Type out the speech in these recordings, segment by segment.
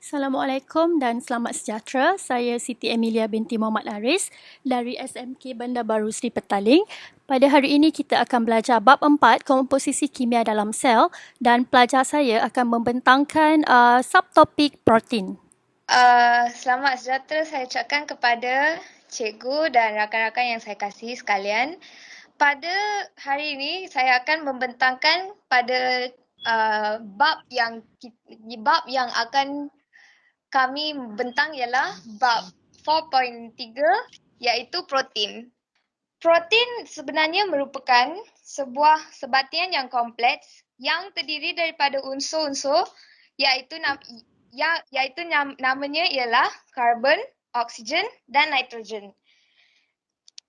Assalamualaikum dan selamat sejahtera. Saya Siti Emilia binti Muhammad Laris dari SMK Bandar Baru Seri Petaling. Pada hari ini kita akan belajar bab 4 komposisi kimia dalam sel dan pelajar saya akan membentangkan subtopik protein. Selamat sejahtera saya ucapkan kepada cikgu dan rakan-rakan yang saya kasihi sekalian. Pada hari ini saya akan membentangkan pada bab yang akan kami bentang ialah bab 4.3 iaitu protein. Protein sebenarnya merupakan sebuah sebatian yang kompleks yang terdiri daripada unsur-unsur iaitu namanya ialah karbon, oksigen dan nitrogen.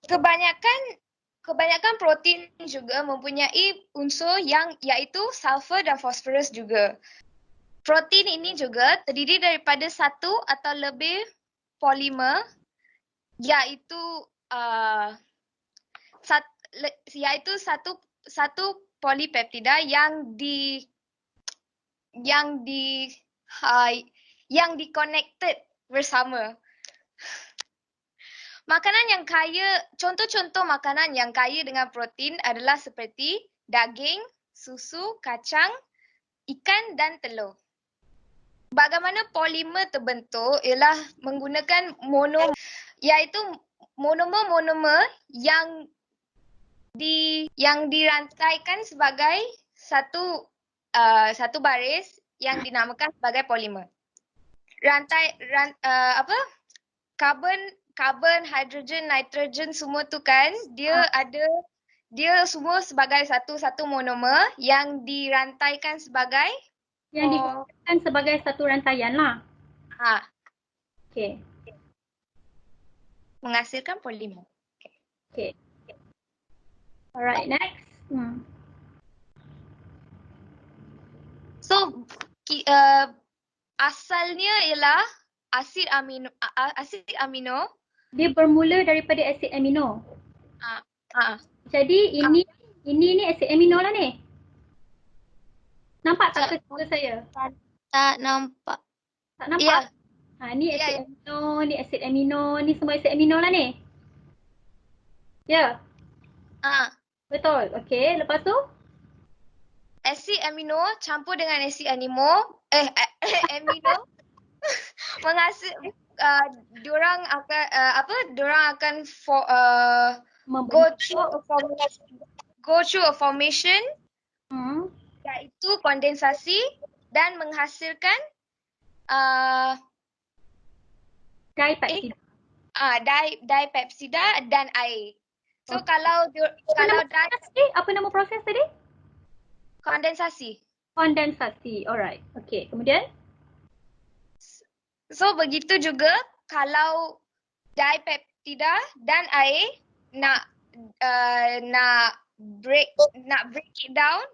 Kebanyakan protein juga mempunyai unsur yang iaitu sulfur dan fosforus juga. Protein ini juga terdiri daripada satu atau lebih polimer iaitu satu polipeptida yang di-connected bersama. Contoh-contoh makanan yang kaya dengan protein adalah seperti daging, susu, kacang, ikan dan telur. Bagaimana polimer terbentuk ialah menggunakan monomer yang dirantaikan sebagai satu baris yang dinamakan sebagai polimer. Karbon, hidrogen, nitrogen semua tu kan dia semua sebagai satu monomer yang dirantaikan sebagai Satu rantaian lah. Okey. Menghasilkan polimer. Okey. Alright, next. So, asalnya ialah asid amino. Dia bermula daripada asid amino. Jadi ini ni asid amino lah ni. Nampak tak ke saya? Tak nampak. Tak nampak? Ya. Ni asid amino, ni asid amino, ni semua asid amino lah ni. Ya? Betul. Okey, lepas tu? Asid amino campur dengan asid amino menghasil diorang akan go through a formation iaitu kondensasi dan menghasilkan dipepsida dan air. So apa nama proses tadi? Kondensasi. Alright. Okey, kemudian? So begitu juga kalau dipeptida dan air nak break it down,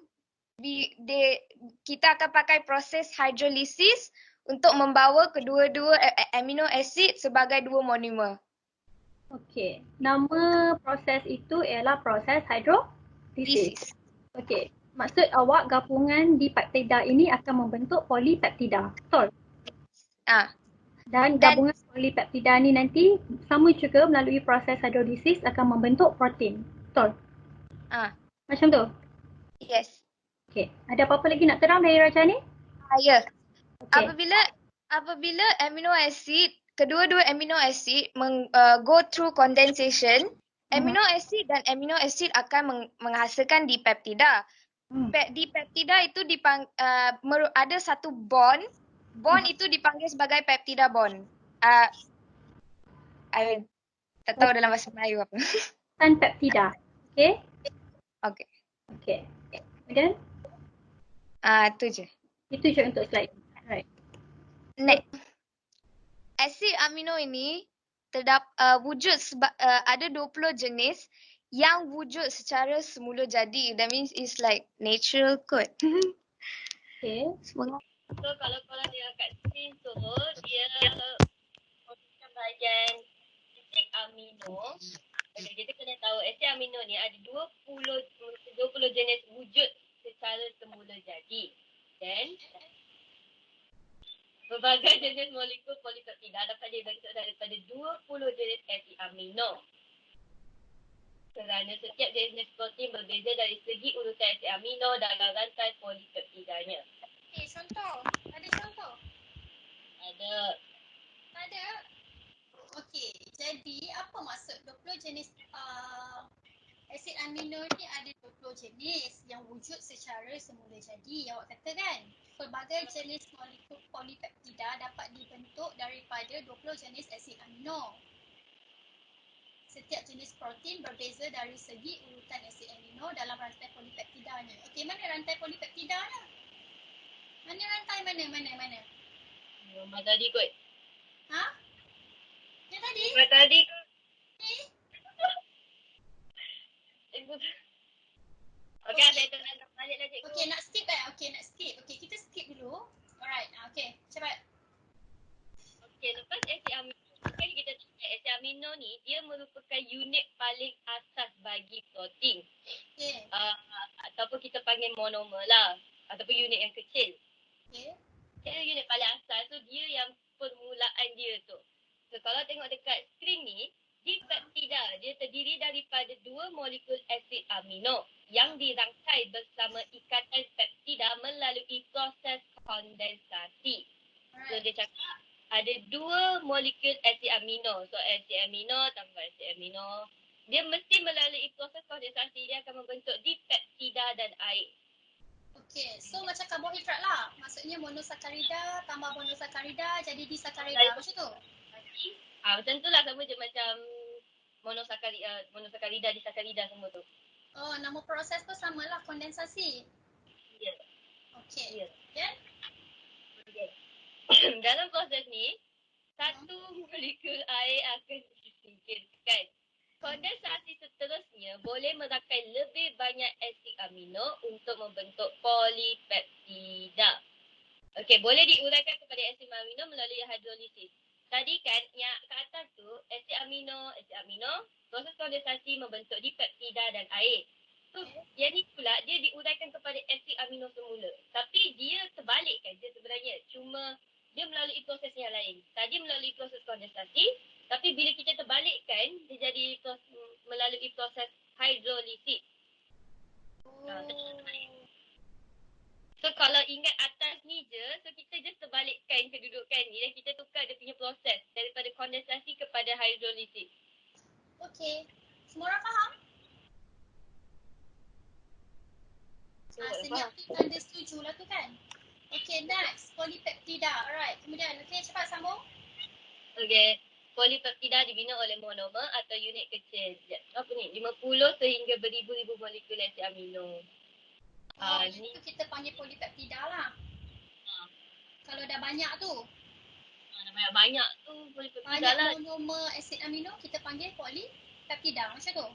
kita akan pakai proses hydrolysis untuk membawa kedua-dua amino acid sebagai dua monomer. Okey, nama proses itu ialah proses hydrolysis. Okey, maksud awak gabungan dipeptida ini akan membentuk polipeptida, betul? Dan gabungan polipeptida ni nanti sama juga melalui proses hidrolisis akan membentuk protein. Betul? Macam tu? Yes. Okey. Ada apa-apa lagi nak terang dari Raja ni? Ya. Okay. Apabila kedua-dua amino acid go through condensation, amino acid dan amino acid akan menghasilkan dipeptida. Dipeptida itu ada satu bond. Bond itu dipanggil sebagai peptida bond. I tak tahu dalam bahasa Melayu apa. Dan peptida. Okey? Okey. Okey. Kemudian? Itu je. Itu je untuk slide. Right. Next. Asid amino ini wujud ada 20 jenis yang wujud secara semula jadi. That means it's like natural kot. Okay. So kalau korang lihat kat screen tu, dia merupakan bahagian asid amino. Okay, kita kena tahu asid amino ni ada 20 jenis wujud secara semula jadi. Dan Pelbagai jenis molekul polipeptida dapat dibentuk daripada 20 jenis asid amino. Kerana setiap jenis protein berbeza dari segi urutan asid amino dalam rantai polipeptidanya. Okay, contoh. Ada contoh? Ada. Ada. Okey, jadi apa maksud 20 jenis asid amino ni? Ada 20 jenis yang wujud secara semula jadi. Awak kata kan? Pelbagai jenis molekul polipeptida dapat dibentuk daripada 20 jenis asid amino. Setiap jenis protein berbeza dari segi urutan asid amino dalam rantai polipeptidanya. Okey, mana rantai polipeptidanya? Mana rantai mana? Nombor tadi kot. Ha? Yang tadi? Nombor tadi kot. Ni? Okey, saya tengah balik lah cikgu. Okey, nak skip eh? Okey, nak skip. Okey, kita skip dulu. Alright, okey, cepat. Okey, lepas asid amino, kan kita cakap asid amino ni, dia merupakan unit paling asas bagi protein. Okey, Ataupun kita panggil monomer lah. Ataupun unit yang kecil. okey. Dia unit paling asas tu, dia yang permulaan dia tu. So, kalau tengok dekat skrin ni, di peptida, dia terdiri daripada 2 molekul asid amino yang dirangkai bersama ikatan peptida melalui proses kondensasi. So, dia cakap ada 2 molekul asid amino. So, asid amino tambah asid amino. Dia mesti melalui proses kondensasi, dia akan membentuk dipeptida dan air. Okey, so macam karbohidrat lah. Maksudnya monosakarida tambah monosakarida jadi disakarida. Macam tu? Macam tu lah, sama je macam monosakarida, disakarida semua tu. Oh, nama proses tu samalah, kondensasi. Ya. Okey. Ya. Then? Dalam proses ni, satu molekul air akan disingkirkan. Kondensasi seterusnya boleh merangkai lebih banyak asid amino untuk membentuk polipeptida. Okey, boleh diuraikan kepada asid amino melalui hidrolisis. Tadi kan yang kat atas tu asid amino, proses kondensasi membentuk dipeptida dan air. So, yang ni pula dia diuraikan kepada asid amino semula. Tapi dia terbalik kan dia sebenarnya. Cuma dia melalui proses yang lain. Tadi melalui proses kondensasi, tapi bila kita terbalikkan, dia jadi melalui proses hidrolisis. So kalau ingat atas ni je, so kita just terbalikkan kedudukan ni dan kita tukar dia punya proses daripada kondensasi kepada hidrolisis. Okey. Semua orang faham? Senyap tu tanda setuju lah tu kan? Okey, next. Polipeptida. Alright. Kemudian, okey, cepat sambung. Okey. Polipeptida dibina oleh monomer atau unit kecil. Apa ni? 50 sehingga beribu-ribu molekul asid amino. Itu kita panggil polipeptida lah. Kalau dah banyak tu. Dah banyak tu polipeptida Banyak lah. monomer asid amino kita panggil polipeptida. Macam tu.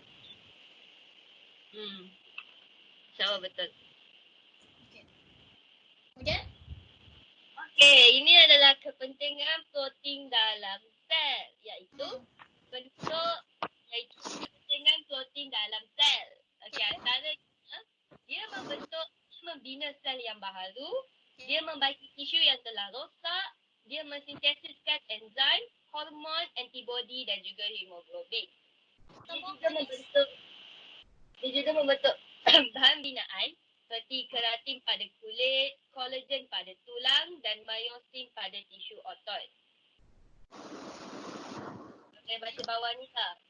InsyaAllah betul. Okey. Kemudian? Okey, ini adalah kepentingan protein dalam sel. Iaitu kepentingan protein dalam sel. Okey, antaranya dia membina sel yang baharu, dia membaiki tisu yang telah rosak, dia mensintesiskan enzim, hormon, antibodi dan juga hemoglobin. Dia juga membentuk bahan binaan seperti keratin pada kulit, kolagen pada tulang dan myosin pada tisu otot. Okey, baca bawah ni lah.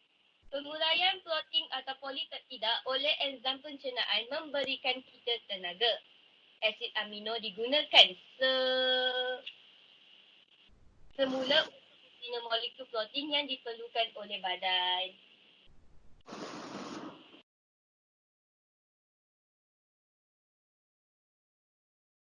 Penguraian protein atau polipeptida oleh enzim pencernaan memberikan kita tenaga. Asid amino digunakan semula untuk membina molekul protein yang diperlukan oleh badan.